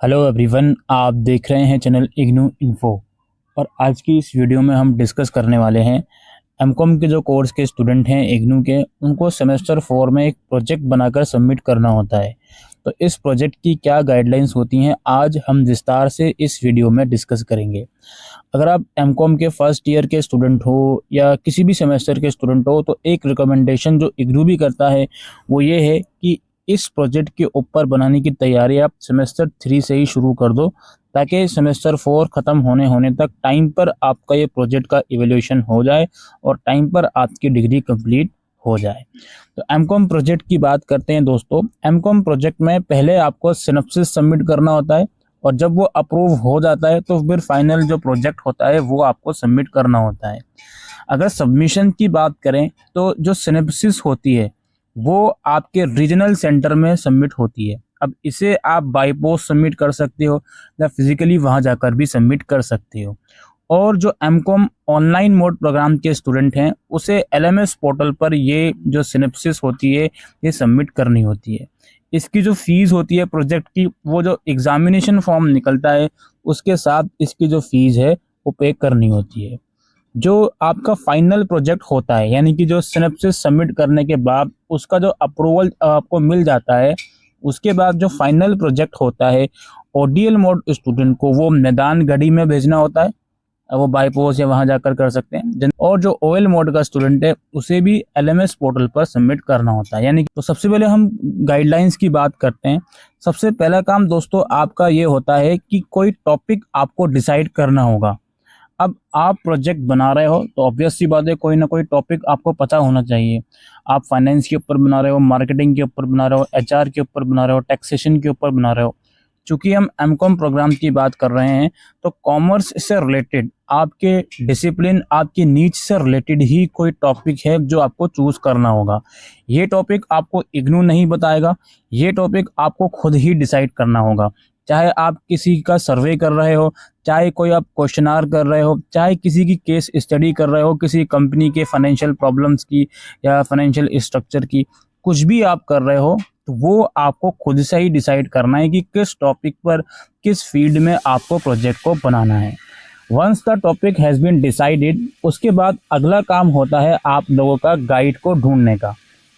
Hello everyone, आप देख रहे हैं चैनल इग्नू इन्फो। और आज की इस वीडियो में हम डिस्कस करने वाले हैं एमकॉम के जो कोर्स के स्टूडेंट हैं इग्नू के, उनको सेमेस्टर 4 में एक प्रोजेक्ट बनाकर सबमिट करना होता है। तो इस प्रोजेक्ट की क्या गाइडलाइंस होती हैं आज हम विस्तार से इस वीडियो में डिस्कस करेंगे। अगर आप एमकॉम के फर्स्ट ईयर के स्टूडेंट हो या किसी भी सेमेस्टर के स्टूडेंट हो, तो एक रिकमेंडेशन जो इग्नू भी करता है वो ये है कि इस प्रोजेक्ट के ऊपर बनाने की तैयारी आप सेमेस्टर 3 से ही शुरू कर दो, ताकि सेमेस्टर 4 ख़त्म होने तक टाइम पर आपका ये प्रोजेक्ट का इवैल्यूएशन हो जाए और टाइम पर आपकी डिग्री कंप्लीट हो जाए। तो एमकॉम प्रोजेक्ट की बात करते हैं दोस्तों। एमकॉम प्रोजेक्ट में पहले आपको सिनॉप्सिस सबमिट करना होता है और जब वो अप्रूव हो जाता है तो फिर फाइनल जो प्रोजेक्ट होता है वो आपको सबमिट करना होता है। अगर सबमिशन की बात करें तो जो सिनॉप्सिस होती है वो आपके रीजनल सेंटर में सबमिट होती है। अब इसे आप बाय पोस्ट सबमिट कर सकते हो या फिजिकली वहां जाकर भी सबमिट कर सकते हो। और जो एमकॉम ऑनलाइन मोड प्रोग्राम के स्टूडेंट हैं उसे एलएमएस पोर्टल पर ये जो सिनॉप्सिस होती है ये सबमिट करनी होती है। इसकी जो फीस होती है प्रोजेक्ट की, वो जो एग्जामिनेशन फॉर्म निकलता है उसके साथ इसकी जो फीस है वो पे करनी होती है। जो आपका फाइनल प्रोजेक्ट होता है, यानी कि जो सिनॉप्सिस सबमिट करने के बाद उसका जो अप्रूवल आपको मिल जाता है, उसके बाद जो फाइनल प्रोजेक्ट होता है ओडीएल मोड स्टूडेंट को वो मैदान गढ़ी में भेजना होता है। वो बाय पोस्ट या वहां जाकर कर सकते हैं। और जो ओएल मोड का स्टूडेंट है उसे भी एलएमएस पोर्टल पर सबमिट करना होता है। यानी कि तो सबसे पहले हम गाइडलाइंस की बात करते हैं। सबसे पहला काम दोस्तों आपका ये होता है कि कोई टॉपिक आपको डिसाइड करना होगा। अब आप प्रोजेक्ट बना रहे हो तो ऑब्वियस सी बात है कोई ना कोई टॉपिक आपको पता होना चाहिए। आप फाइनेंस के ऊपर बना रहे हो, मार्केटिंग के ऊपर बना रहे हो, एचआर के ऊपर बना रहे हो, टैक्सेशन के ऊपर बना रहे हो। चूंकि हम एमकॉम प्रोग्राम की बात कर रहे हैं तो कॉमर्स से रिलेटेड, आपके डिसिप्लिन, आपकी नीच से रिलेटेड ही कोई टॉपिक है जो आपको चूज करना होगा। ये टॉपिक आपको इग्नू नहीं बताएगा, ये टॉपिक आपको खुद ही डिसाइड करना होगा। चाहे आप किसी का सर्वे कर रहे हो, चाहे कोई आप क्वेश्चनार कर रहे हो, चाहे किसी की केस स्टडी कर रहे हो, किसी कंपनी के फाइनेंशियल प्रॉब्लम्स की या फाइनेंशियल स्ट्रक्चर की, कुछ भी आप कर रहे हो तो वो आपको खुद से ही डिसाइड करना है कि किस टॉपिक पर, किस फील्ड में आपको प्रोजेक्ट को बनाना है। Once the topic has been decided, उसके बाद अगला काम होता है आप लोगों का गाइड को ढूंढने का।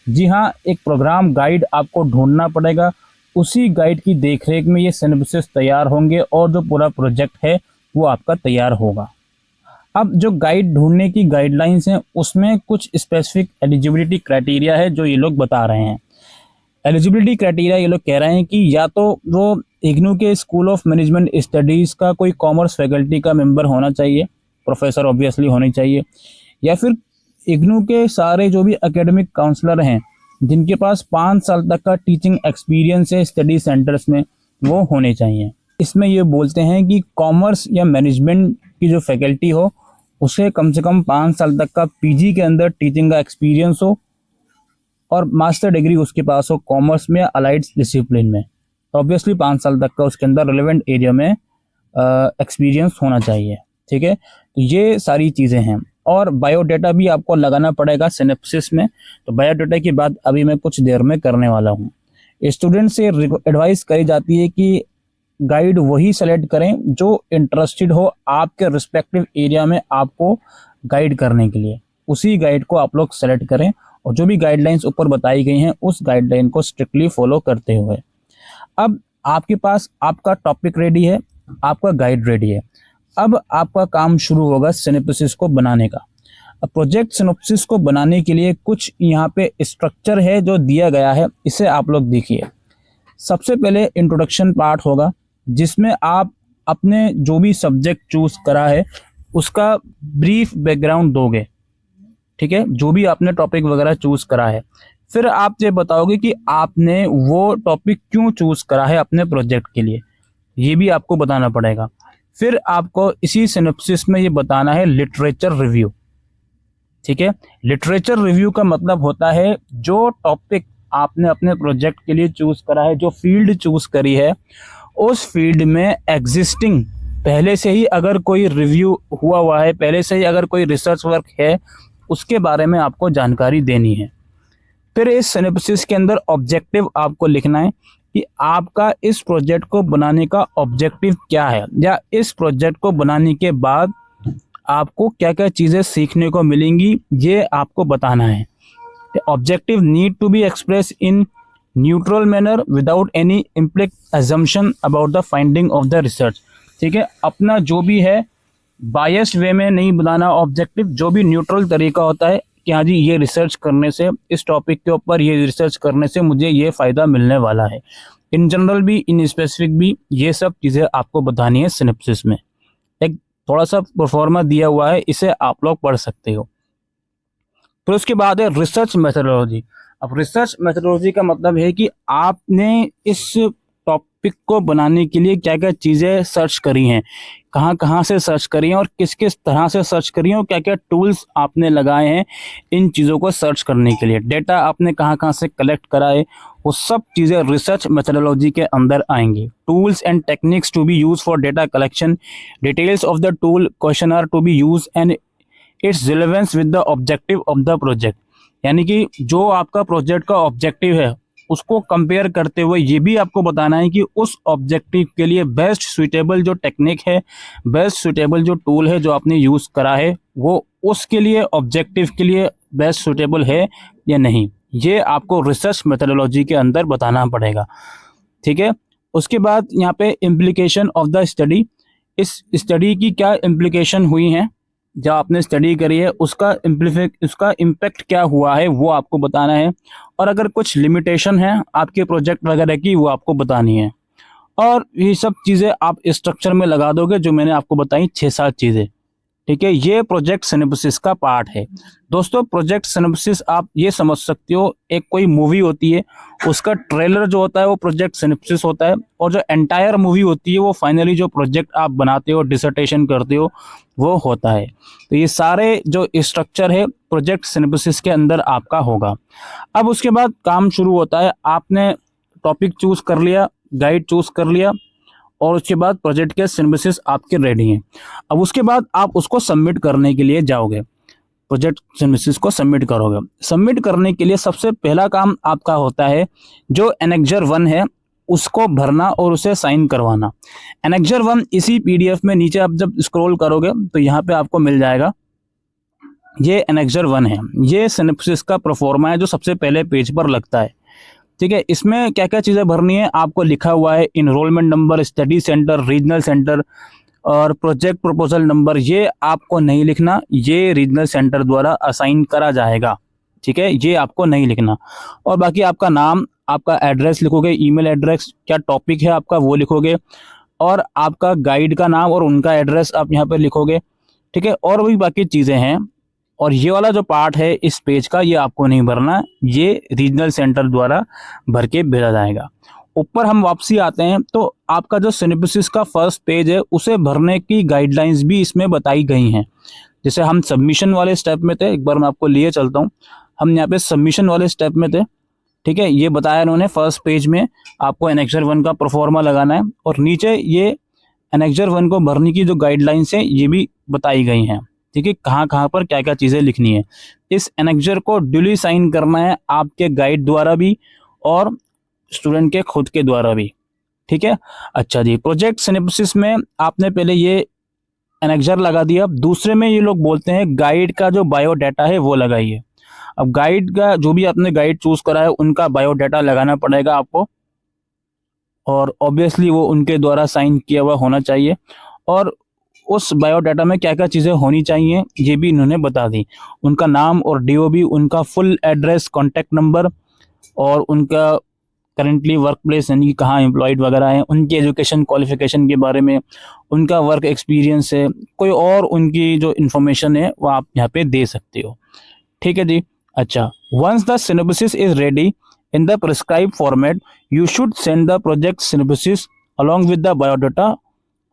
जी हाँ, एक प्रोग्राम गाइड आपको ढूंढना पड़ेगा। उसी गाइड की देखरेख में ये सिनॉप्सिस तैयार होंगे और जो पूरा प्रोजेक्ट है वो आपका तैयार होगा। अब जो गाइड ढूंढने की गाइडलाइंस हैं उसमें कुछ स्पेसिफिक एलिजिबिलिटी क्राइटेरिया है जो ये लोग बता रहे हैं। एलिजिबिलिटी क्राइटेरिया ये लोग कह रहे हैं कि या तो वो इग्नू के स्कूल ऑफ मैनेजमेंट स्टडीज़ का कोई कॉमर्स फैकल्टी का मेंबर होना चाहिए, प्रोफेसर ऑब्वियसली होनी चाहिए, या फिर इग्नू के सारे जो भी एकेडमिक काउंसलर हैं जिनके पास 5 साल तक का टीचिंग एक्सपीरियंस है स्टडी सेंटर्स में, वो होने चाहिए। इसमें ये बोलते हैं कि कॉमर्स या मैनेजमेंट की जो फैकल्टी हो उसे कम से कम 5 साल तक का पीजी के अंदर टीचिंग का एक्सपीरियंस हो और मास्टर डिग्री उसके पास हो कॉमर्स में या अलाइड डिसिप्लिन में। ऑब्वियसली 5 साल तक का उसके अंदर रिलेवेंट एरिया में एक्सपीरियंस होना चाहिए। ठीक है, तो ये सारी चीज़ें हैं। और बायोडाटा भी आपको लगाना पड़ेगा सिनॉप्सिस में। तो बायोडाटा की बात अभी मैं कुछ देर में करने वाला हूँ। स्टूडेंट से एडवाइस करी जाती है कि गाइड वही सेलेक्ट करें जो इंटरेस्टेड हो आपके रिस्पेक्टिव एरिया में आपको गाइड करने के लिए। उसी गाइड को आप लोग सेलेक्ट करें और जो भी गाइडलाइंस ऊपर बताई गई हैं उस गाइडलाइन को स्ट्रिक्टली फॉलो करते हुए। अब आपके पास आपका टॉपिक रेडी है, आपका गाइड रेडी है। अब आपका काम शुरू होगा सिनॉप्सिस को बनाने का। अब प्रोजेक्ट सिनॉप्सिस को बनाने के लिए कुछ यहाँ पे स्ट्रक्चर है जो दिया गया है, इसे आप लोग देखिए। सबसे पहले इंट्रोडक्शन पार्ट होगा जिसमें आप अपने जो भी सब्जेक्ट चूज करा है उसका ब्रीफ बैकग्राउंड दोगे। ठीक है, जो भी आपने टॉपिक वगैरह चूज करा है, फिर आप ये बताओगे कि आपने वो टॉपिक क्यों चूज करा है अपने प्रोजेक्ट के लिए, ये भी आपको बताना पड़ेगा। फिर आपको इसी सिनॉप्सिस में ये बताना है लिटरेचर रिव्यू। ठीक है, लिटरेचर रिव्यू का मतलब होता है जो टॉपिक आपने अपने प्रोजेक्ट के लिए चूज करा है, जो फील्ड चूज करी है, उस फील्ड में एग्जिस्टिंग पहले से ही अगर कोई रिव्यू हुआ है, पहले से ही अगर कोई रिसर्च वर्क है, उसके बारे में आपको जानकारी देनी है। फिर इस सिनॉप्सिस के अंदर ऑब्जेक्टिव आपको लिखना है कि आपका इस प्रोजेक्ट को बनाने का ऑब्जेक्टिव क्या है, या इस प्रोजेक्ट को बनाने के बाद आपको क्या क्या चीज़ें सीखने को मिलेंगी, ये आपको बताना है। The objective need to be expressed in neutral manner without any implicit assumption about the finding of the research। ठीक है, अपना जो भी है बायस्ड वे में नहीं बनाना ऑब्जेक्टिव, जो भी न्यूट्रल तरीका होता है कि हाँ जी ये रिसर्च करने से, इस टॉपिक के ऊपर ये रिसर्च करने से मुझे ये फ़ायदा मिलने वाला है, इन जनरल भी इन स्पेसिफिक भी, ये सब चीज़ें आपको बतानी है सिनॉप्सिस में। एक थोड़ा सा परफॉर्मा दिया हुआ है, इसे आप लोग पढ़ सकते हो। फिर उसके बाद है रिसर्च मेथोडोलॉजी। अब रिसर्च मेथोडोलॉजी का मतलब है कि आपने इस टॉपिक को बनाने के लिए क्या क्या चीज़ें सर्च करी हैं, कहाँ कहाँ से सर्च करी हैं और किस किस तरह से सर्च करी हैं, और क्या क्या टूल्स आपने लगाए हैं इन चीज़ों को सर्च करने के लिए, डेटा आपने कहाँ कहाँ से कलेक्ट करा है, वो सब चीज़ें रिसर्च मेथोडोलॉजी के अंदर आएंगी। Tools and techniques to be use for data collection, details of the tool question are to be use and its relevance with the objective of the project. यानी कि जो आपका प्रोजेक्ट का ऑब्जेक्टिव है उसको कंपेयर करते हुए ये भी आपको बताना है कि उस ऑब्जेक्टिव के लिए बेस्ट सुइटेबल जो टेक्निक है, बेस्ट सुइटेबल जो टूल है जो आपने यूज़ करा है, वो उसके लिए ऑब्जेक्टिव के लिए बेस्ट सुइटेबल है या नहीं, ये आपको रिसर्च मेथोडोलॉजी के अंदर बताना पड़ेगा। ठीक है, उसके बाद यहाँ पे इम्प्लीकेशन ऑफ द स्टडी, इस स्टडी की क्या इम्प्लीकेशन हुई हैं, जो आपने स्टडी करी है उसका इम्पैक्ट क्या हुआ है वो आपको बताना है, और अगर कुछ लिमिटेशन है आपके प्रोजेक्ट वगैरह की वो आपको बतानी है। और ये सब चीज़ें आप स्ट्रक्चर में लगा दोगे जो मैंने आपको बताई 6-7 चीज़ें। ठीक है, ये प्रोजेक्ट सिनॉप्सिस का पार्ट है। दोस्तों प्रोजेक्ट सिनॉप्सिस आप ये समझ सकते हो, एक कोई मूवी होती है उसका ट्रेलर जो होता है वो प्रोजेक्ट सिनॉप्सिस होता है, और जो एंटायर मूवी होती है वो फाइनली जो प्रोजेक्ट आप बनाते हो, डिसर्टेशन करते हो, वो होता है। तो ये सारे जो स्ट्रक्चर है प्रोजेक्ट सिनॉप्सिस के अंदर आपका होगा। अब उसके बाद काम शुरू होता है, आपने टॉपिक चूज कर लिया, गाइड चूज कर लिया, और उसके बाद प्रोजेक्ट के सिनॉप्सिस आपके रेडी हैं। अब उसके बाद आप उसको सबमिट करने के लिए जाओगे, प्रोजेक्ट सिनॉप्सिस को सबमिट करोगे। सबमिट करने के लिए सबसे पहला काम आपका होता है जो एनेक्जर 1 है उसको भरना और उसे साइन करवाना। एनेक्जर 1 इसी पीडीएफ में नीचे आप जब स्क्रॉल करोगे तो यहाँ पे आपको मिल जाएगा, ये एनेक्जर 1 है, ये सिनॉप्सिस का प्रोफॉर्मा है जो सबसे पहले पेज पर लगता है। ठीक है, इसमें क्या क्या चीज़ें भरनी है आपको लिखा हुआ है, enrolment number, study centre, regional centre और प्रोजेक्ट प्रपोजल नंबर, ये आपको नहीं लिखना, ये रीजनल सेंटर द्वारा असाइन करा जाएगा। ठीक है, ये आपको नहीं लिखना। और बाकी आपका नाम, आपका एड्रेस लिखोगे, ईमेल एड्रेस, क्या टॉपिक है आपका वो लिखोगे, और आपका गाइड का नाम और उनका एड्रेस आप यहाँ पे लिखोगे। ठीक है, और भी बाकी चीज़ें हैं। और ये वाला जो पार्ट है इस पेज का ये आपको नहीं भरना, ये रीजनल सेंटर द्वारा भर के भेजा जाएगा। ऊपर हम वापसी आते हैं तो आपका जो सिनॉप्सिस का फर्स्ट पेज है उसे भरने की गाइडलाइंस भी इसमें बताई गई हैं। जैसे हम सबमिशन वाले स्टेप में थे, एक बार मैं आपको लिए चलता हूँ, हम यहाँ पे सबमिशन वाले स्टेप में थे। ठीक है, ये बताया उन्होंने फर्स्ट पेज में आपको एनेक्जर 1 का प्रोफॉर्मा लगाना है, और नीचे ये एनेक्जर 1 को भरने की जो गाइडलाइंस है ये भी बताई गई हैं। ठीक है, कहाँ कहाँ पर क्या क्या चीज़ें लिखनी है। इस एनेक्जर को ड्यूली साइन करना है आपके गाइड द्वारा भी और स्टूडेंट के खुद के द्वारा भी। ठीक है, अच्छा जी, प्रोजेक्ट सिनॉप्सिस में आपने पहले ये एनेक्जर लगा दिया। दूसरे में ये लोग बोलते हैं गाइड का जो बायोडाटा है वो लगाइए। अब गाइड का जो भी आपने गाइड चूज करा है उनका बायोडाटा लगाना पड़ेगा आपको, और ऑब्वियसली वो उनके द्वारा साइन किया हुआ होना चाहिए। और उस बायोडाटा में क्या क्या चीज़ें होनी चाहिए ये भी इन्होंने बता दी, उनका नाम और डीओबी, उनका फुल एड्रेस, कॉन्टैक्ट नंबर, और उनका करेंटली वर्क प्लेस यानी कि कहाँ एम्प्लॉयड वगैरह हैं, उनकी एजुकेशन क्वालिफिकेशन के बारे में, उनका वर्क एक्सपीरियंस है, कोई और उनकी जो इन्फॉर्मेशन है वो आप यहाँ पे दे सकते हो। ठीक है जी, अच्छा, once the synopsis is ready in the prescribe format you should send the project synopsis along with the biodata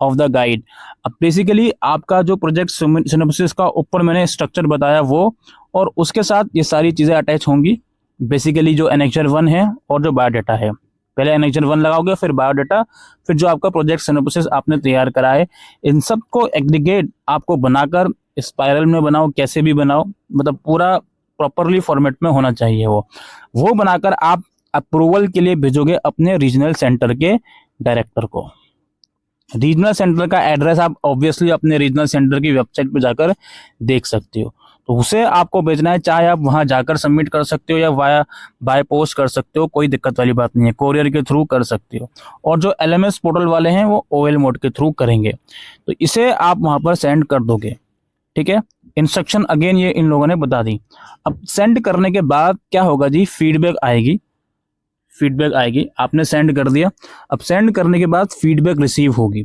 of the guide. अब बेसिकली आपका जो प्रोजेक्ट सिनॉप्सिस का ऊपर मैंने स्ट्रक्चर बताया वो, और उसके साथ ये सारी चीज़ें अटैच होंगी। बेसिकली जो एनेक्जर 1 है और जो बायोडाटा है, पहले एनेक्जर 1 लगाओगे, फिर बायोडाटा, फिर जो आपका प्रोजेक्ट सिनॉप्सिस आपने तैयार करा है, इन सब को एग्रीगेट आपको बनाकर स्पाइरल में बनाओ, कैसे भी बनाओ, मतलब पूरा प्रॉपरली फॉर्मेट में होना चाहिए वो बनाकर आप अप्रूवल के लिए भेजोगे अपने रीजनल सेंटर के डायरेक्टर को। रीजनल सेंटर का एड्रेस आप ऑब्वियसली अपने रीजनल सेंटर की वेबसाइट पर जाकर देख सकते हो, तो उसे आपको भेजना है। चाहे आप वहां जाकर सबमिट कर सकते हो या बाय पोस्ट कर सकते हो, कोई दिक्कत वाली बात नहीं है, कोरियर के थ्रू कर सकते हो। और जो LMS पोर्टल वाले हैं वो OL मोड के थ्रू करेंगे, तो इसे आप वहां पर सेंड कर दोगे। ठीक है, इंस्ट्रक्शन अगेन ये इन लोगों ने बता दी। अब सेंड करने के बाद क्या होगा जी, फीडबैक आएगी, आपने सेंड कर दिया। अब सेंड करने के बाद फीडबैक रिसीव होगी।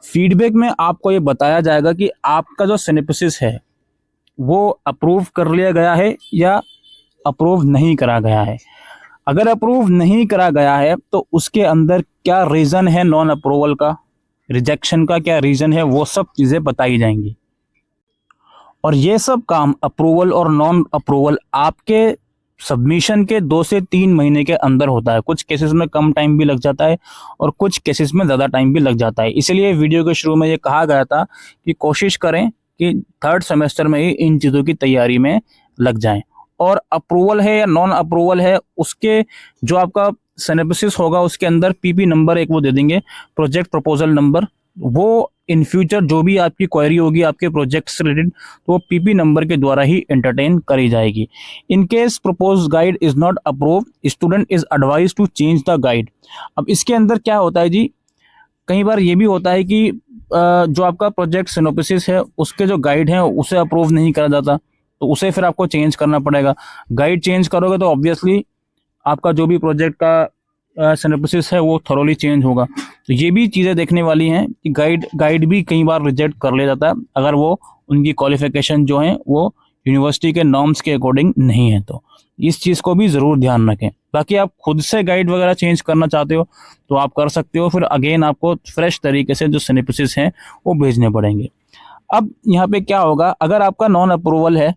फीडबैक में आपको ये बताया जाएगा कि आपका जो सिनेप्सिस है वो अप्रूव कर लिया गया है या अप्रूव नहीं करा गया है। अगर अप्रूव नहीं करा गया है तो उसके अंदर क्या रीज़न है नॉन अप्रूवल का, रिजेक्शन का क्या रीज़न है, वो सब चीज़ें बताई जाएंगी। और ये सब काम अप्रूवल और नॉन अप्रूवल आपके सबमिशन के 2 से 3 महीने के अंदर होता है। कुछ केसेस में कम टाइम भी लग जाता है और कुछ केसेस में ज़्यादा टाइम भी लग जाता है। इसलिए वीडियो के शुरू में ये कहा गया था कि कोशिश करें कि 3rd सेमेस्टर में ही इन चीज़ों की तैयारी में लग जाएं। और अप्रूवल है या नॉन अप्रूवल है, उसके जो आपका सिनेप्सिस होगा उसके अंदर PP नंबर एक वो दे देंगे, प्रोजेक्ट प्रपोजल नंबर। वो इन फ्यूचर जो भी आपकी क्वेरी होगी आपके प्रोजेक्ट से रिलेटेड, तो वो PP नंबर के द्वारा ही एंटरटेन करी जाएगी। In case propose guide is not approve, student is advise to change the guide. अब इसके अंदर क्या होता है जी, कई बार ये भी होता है कि जो आपका प्रोजेक्ट सिनोप्सिस है उसके जो गाइड हैं उसे अप्रूव नहीं करा जाता, तो उसे फिर आपको चेंज करना पड़ेगा। गाइड चेंज करोगे तो ऑब्वियसली आपका जो भी प्रोजेक्ट का सिनोप्सिस है वो थोरोली चेंज होगा। तो ये भी चीज़ें देखने वाली हैं कि गाइड भी कई बार रिजेक्ट कर लिया जाता है अगर वो उनकी क्वालिफिकेशन जो है वो यूनिवर्सिटी के नॉर्म्स के अकॉर्डिंग नहीं है। तो इस चीज़ को भी ज़रूर ध्यान रखें। बाकी आप खुद से गाइड वगैरह चेंज करना चाहते हो तो आप कर सकते हो, फिर अगेन आपको फ्रेश तरीके से जो सिनेप्सिस हैं वो भेजने पड़ेंगे। अब यहाँ पे क्या होगा, अगर आपका नॉन अप्रूवल है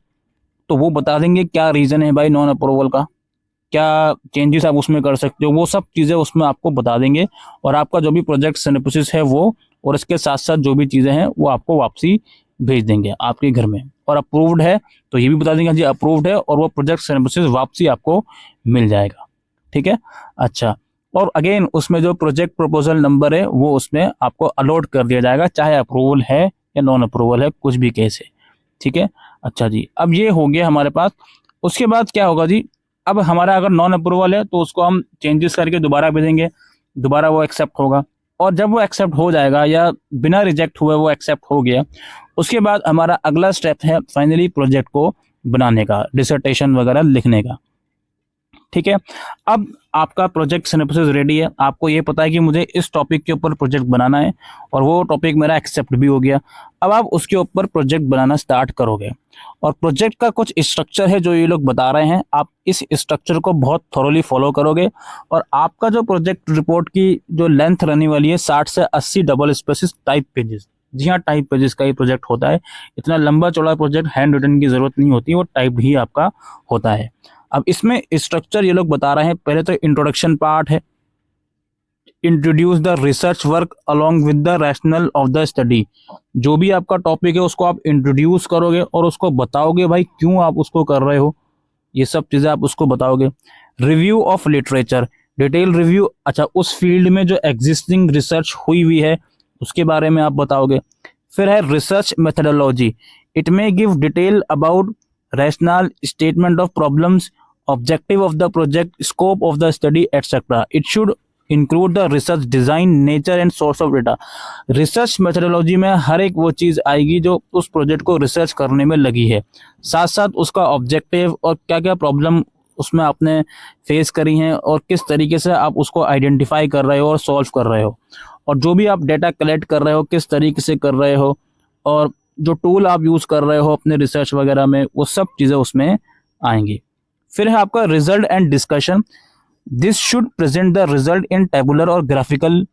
तो वो बता देंगे क्या रीज़न है भाई नॉन अप्रूवल का, क्या चेंजेस आप उसमें कर सकते हो, वो सब चीज़ें उसमें आपको बता देंगे। और आपका जो भी प्रोजेक्ट सिनेप्सिस है वो और इसके साथ साथ जो भी चीज़ें हैं वो आपको वापसी भेज देंगे आपके घर में। और अप्रूव्ड है तो ये भी बता देंगे जी अप्रूव्ड है, और वो प्रोजेक्ट सिनेप्सिस वापसी आपको मिल जाएगा। ठीक है, अच्छा। और अगेन उसमें जो प्रोजेक्ट प्रपोजल नंबर है वो उसमें आपको अलॉट कर दिया जाएगा, चाहे अप्रूवल है या नॉन अप्रूवल है, कुछ भी केस है। ठीक है, अच्छा जी। अब ये हो गया हमारे पास। उसके बाद क्या होगा जी, अब हमारा अगर नॉन अप्रूवल है तो उसको हम चेंजेस करके दोबारा भेजेंगे, दोबारा वो एक्सेप्ट होगा। और जब वो एक्सेप्ट हो जाएगा या बिना रिजेक्ट हुए वो एक्सेप्ट हो गया, उसके बाद हमारा अगला स्टेप है फाइनली प्रोजेक्ट को बनाने का, डिसर्टेशन वगैरह लिखने का। ठीक है, अब आपका प्रोजेक्ट सिनेप्सिस रेडी है, आपको ये पता है कि मुझे इस टॉपिक के ऊपर प्रोजेक्ट बनाना है और वो टॉपिक मेरा एक्सेप्ट भी हो गया। अब आप उसके ऊपर प्रोजेक्ट बनाना स्टार्ट करोगे और प्रोजेक्ट का कुछ स्ट्रक्चर है जो ये लोग बता रहे हैं, आप इस स्ट्रक्चर को बहुत थॉरोली फॉलो करोगे। और आपका जो प्रोजेक्ट रिपोर्ट की जो लेंथ रहने वाली है 60 से 80 डबल स्पेसिस टाइप पेजेस। जी हाँ, टाइप पेजेस का ही प्रोजेक्ट होता है, इतना लंबा चौड़ा प्रोजेक्ट हैंड रिटन की जरूरत नहीं होती, वो टाइप ही आपका होता है। अब इसमें स्ट्रक्चर ये लोग बता रहे हैं, पहले तो इंट्रोडक्शन पार्ट है, introduce the research work along with the rational of the study. जो भी आपका टॉपिक है उसको आप इंट्रोड्यूस करोगे और उसको बताओगे भाई क्यों आप उसको कर रहे हो, ये सब चीज़ें आप उसको बताओगे। Review of literature, detail review, अच्छा उस फील्ड में जो एग्जिस्टिंग रिसर्च हुई हुई है उसके बारे में आप बताओगे। फिर है research methodology, it may give detail about rationale, statement of problems, objective of the project, scope of the study, etc. It should include the research design, nature and source of data. Research methodology में हर एक वो चीज़ आएगी जो उस project को research करने में लगी है, साथ साथ उसका ऑब्जेक्टिव और क्या क्या प्रॉब्लम उसमें आपने फेस करी हैं और किस तरीके से आप उसको आइडेंटिफाई कर रहे हो और सॉल्व कर रहे हो, और जो भी आप डेटा कलेक्ट कर रहे हो किस तरीके से कर रहे हो, और जो टूल आप यूज़ कर रहे हो अपने रिसर्च वगैरह में, वो सब चीज़ें उसमें आएंगी। फिर है आपका result and discussion, this should present the result in tabular और graphical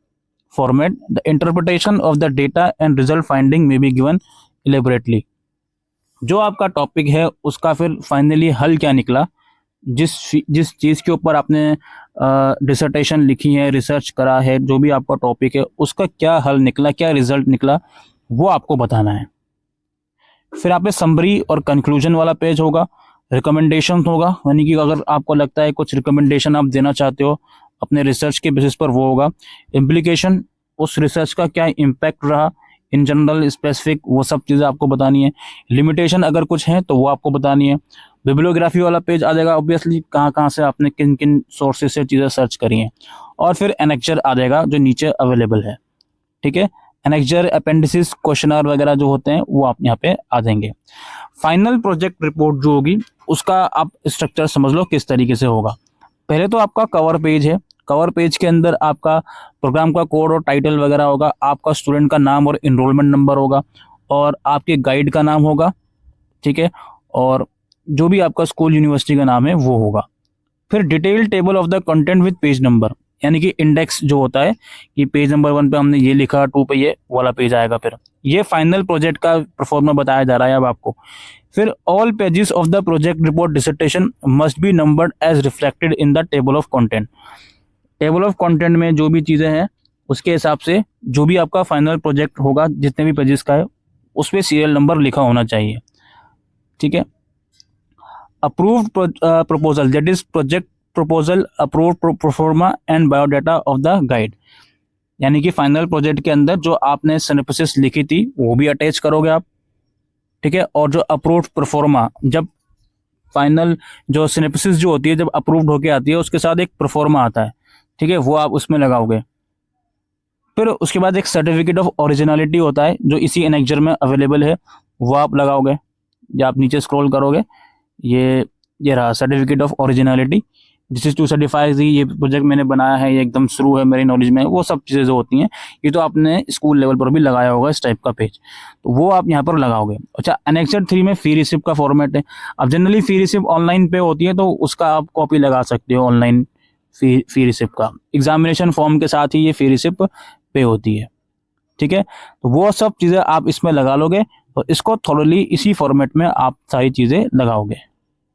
format, the interpretation of the data and result finding may be given elaborately. जो आपका टॉपिक है उसका फिर फाइनली हल क्या निकला, जिस चीज़ के ऊपर आपने डिसर्टेशन लिखी है, रिसर्च करा है, जो भी आपका टॉपिक है उसका क्या हल निकला, क्या रिजल्ट निकला, वो आपको बताना है। फिर आप पे समरी और कंक्लूजन वाला पेज होगा, रिकमेंडेशन होगा, यानी कि अगर आपको लगता है कुछ रिकमेंडेशन आप देना चाहते हो अपने रिसर्च के बेसिस पर, वो होगा। इम्प्लीकेशन, उस रिसर्च का क्या इम्पैक्ट रहा, इन जनरल स्पेसिफिक, वो सब चीज़ें आपको बतानी है। लिमिटेशन अगर कुछ है तो वो आपको बतानी है। बिब्लियोग्राफी वाला पेज आ जाएगा, ऑब्वियसली कहाँ कहाँ से आपने किन किन सोर्सेज से चीज़ें सर्च करी हैं। और फिर एनेक्चर आ जाएगा जो नीचे अवेलेबल है, ठीक है। एनेक्चर, अपेंडिसिस, क्वेश्चनर वगैरह जो होते हैं वो आप यहाँ पे आ जाएंगे। फाइनल प्रोजेक्ट रिपोर्ट जो होगी उसका आप स्ट्रक्चर समझ लो किस तरीके से होगा। पहले तो आपका कवर पेज है, कवर पेज के अंदर आपका प्रोग्राम का कोड और टाइटल वगैरह होगा, आपका स्टूडेंट का नाम और इनरोलमेंट नंबर होगा, और आपके गाइड का नाम होगा, ठीक है, और जो भी आपका स्कूल यूनिवर्सिटी का नाम है वो होगा। फिर detail table of the content with page number, यानी कि इंडेक्स जो होता है कि पेज नंबर 1 पे हमने ये लिखा, 2 पे ये वाला पेज आएगा। फिर ये फाइनल प्रोजेक्ट का परफॉर्मा बताया जा रहा है अब आपको। फिर all pages of the project report dissertation must be numbered as reflected in the table of content. Table of content में जो भी चीज़ें हैं उसके हिसाब से जो भी आपका फाइनल प्रोजेक्ट होगा जितने भी पेजेस का है उस पर सीरियल नंबर लिखा होना चाहिए, ठीक है। Approved proposal, that is project proposal, approved proforma and biodata of the guide, यानी कि फाइनल प्रोजेक्ट के अंदर जो आपने सिनेप्सिस लिखी थी वो भी अटैच करोगे आप, ठीक है। और जो अप्रूव्ड प्रोफॉर्मा, जब फाइनल जो सिनेप्सिस जो होती है जब अप्रूव्ड होके आती है उसके साथ एक प्रोफॉर्मा आता है, ठीक है, वो आप उसमें लगाओगे। फिर उसके बाद एक सर्टिफिकेट ऑफ ओरिजिनलिटी होता है जो इसी एनेक्चर में अवेलेबल है, वो आप लगाओगे। जब आप नीचे स्क्रॉल करोगे ये रहा certificate of originality, this is to certify ये प्रोजेक्ट मैंने बनाया है, ये एकदम शुरू है मेरी नॉलेज में, वो सब चीज़ें जो होती हैं ये तो आपने स्कूल लेवल पर भी लगाया होगा इस टाइप का पेज, तो वो आप यहाँ पर लगाओगे। अच्छा, एनेक्चर 3 में फी रिसिप्ट का फॉर्मेट है। अब जनरली फी रिसिप्ट ऑनलाइन पे होती है तो उसका आप कॉपी लगा सकते हो ऑनलाइन, फी रिसिप्ट का एग्जामिनेशन फॉर्म के साथ ही ये फी रिसिप्ट पे होती है, ठीक है। तो वो सब चीज़ें आप इसमें लगा लोगे, तो इसको थोड़ली इसी फॉर्मेट में आप सारी चीज़ें लगाओगे,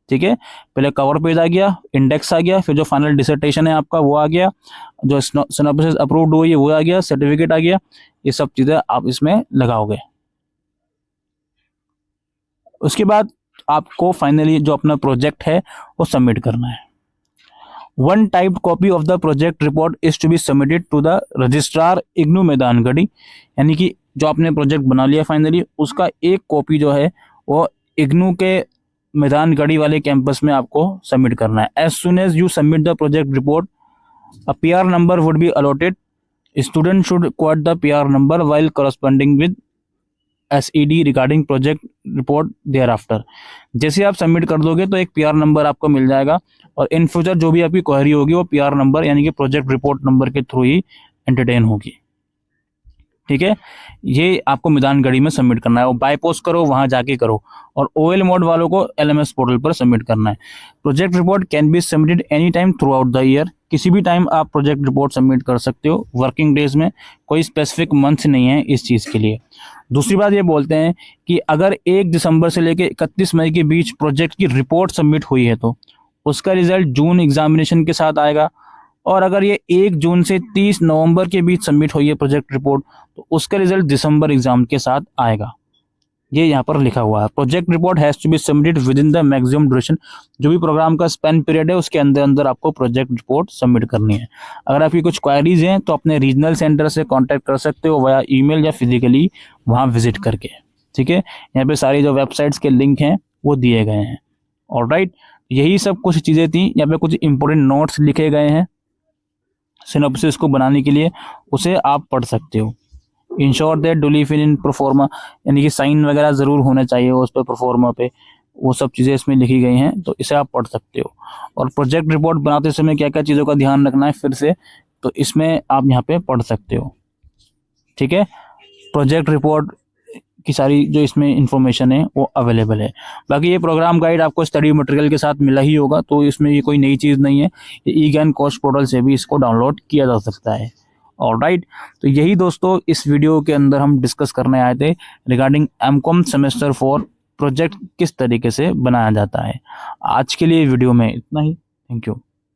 ठीक है। पहले कवर पेज आ गया, इंडेक्स आ गया, फिर जो फाइनल डिसर्टेशन है आपका वो आ गया, जो सिनॉप्सिस अप्रूव्ड हुई है वो आ गया, सर्टिफिकेट आ गया, ये सब चीज़ें आप इसमें लगाओगे। उसके बाद आपको फाइनली जो अपना प्रोजेक्ट है वो सबमिट करना है। One type copy of the project report is to be submitted to the registrar IGNOU Maidangarhi, यानी कि जो आपने प्रोजेक्ट बना लिया फाइनली उसका एक कॉपी जो है वो इग्नू के मैदानगढ़ी वाले कैंपस में आपको सबमिट करना है। As soon as you submit the project report a PR number would be allotted, student should quote the PR number while corresponding with SED regarding project report thereafter. जैसे आप submit कर दोगे तो एक PR number आपको मिल जाएगा, और in future जो भी आपकी क्वेरी होगी वो पीआर नंबर यानी कि प्रोजेक्ट रिपोर्ट नंबर के थ्रू ही एंटरटेन होगी, ठीक है। ये आपको मैदानगढ़ी में सबमिट करना है, और बाय पोस्ट करो वहां जाके करो, और ओएल मोड वालों को एलएमएस पोर्टल पर सबमिट करना है। Project report can be submitted any time through out the year, किसी भी टाइम आप प्रोजेक्ट रिपोर्ट सबमिट कर सकते हो वर्किंग डेज में, कोई स्पेसिफिक मंथ नहीं है इस चीज़ के लिए। दूसरी बात ये बोलते हैं कि अगर 1 दिसंबर से लेकर 31 मई के बीच प्रोजेक्ट की रिपोर्ट सबमिट हुई है तो उसका रिजल्ट जून एग्जामिनेशन के साथ आएगा, और अगर ये 1 जून से 30 नवंबर के बीच सबमिट हुई है प्रोजेक्ट रिपोर्ट तो उसका रिजल्ट दिसंबर एग्जाम के साथ आएगा। ये यहाँ पर लिखा हुआ है। Project report has to be submitted within the maximum duration, जो भी प्रोग्राम का स्पेन पीरियड है उसके अंदर अंदर आपको प्रोजेक्ट रिपोर्ट सबमिट करनी है। अगर आपकी कुछ क्वायरीज हैं तो अपने रीजनल सेंटर से कांटेक्ट कर सकते हो वाया ईमेल या फिजिकली वहाँ विजिट करके, ठीक है। यहाँ पे सारी जो वेबसाइट्स के लिंक हैं वो दिए गए हैं। ऑलराइट, यही सब कुछ चीज़ें थी। यहाँ पे कुछ इंपॉर्टेंट नोट्स लिखे गए हैं सिनॉप्सिस को बनाने के लिए, उसे आप पढ़ सकते हो। Ensure that duly fill in proforma, यानी कि साइन वगैरह ज़रूर होना चाहिए उस पर प्रोफॉर्मा पे, वो सब चीज़ें इसमें लिखी गई हैं, तो इसे आप पढ़ सकते हो। और प्रोजेक्ट रिपोर्ट बनाते समय क्या क्या चीज़ों का ध्यान रखना है फिर से, तो इसमें आप यहाँ पे पढ़ सकते हो, ठीक है। प्रोजेक्ट रिपोर्ट की सारी जो इसमें इंफॉर्मेशन है वो अवेलेबल है। बाकी ये प्रोग्राम गाइड आपको स्टडी मटेरियल के साथ मिला ही होगा, तो इसमें ये कोई नई चीज़ नहीं है, ये ई-ज्ञान कोर्स पोर्टल से भी इसको डाउनलोड किया जा सकता है। ऑलराइट, तो यही दोस्तों इस वीडियो के अंदर हम डिस्कस करने आए थे रिगार्डिंग एमकॉम सेमेस्टर 4 प्रोजेक्ट किस तरीके से बनाया जाता है। आज के लिए वीडियो में इतना ही। Thank you.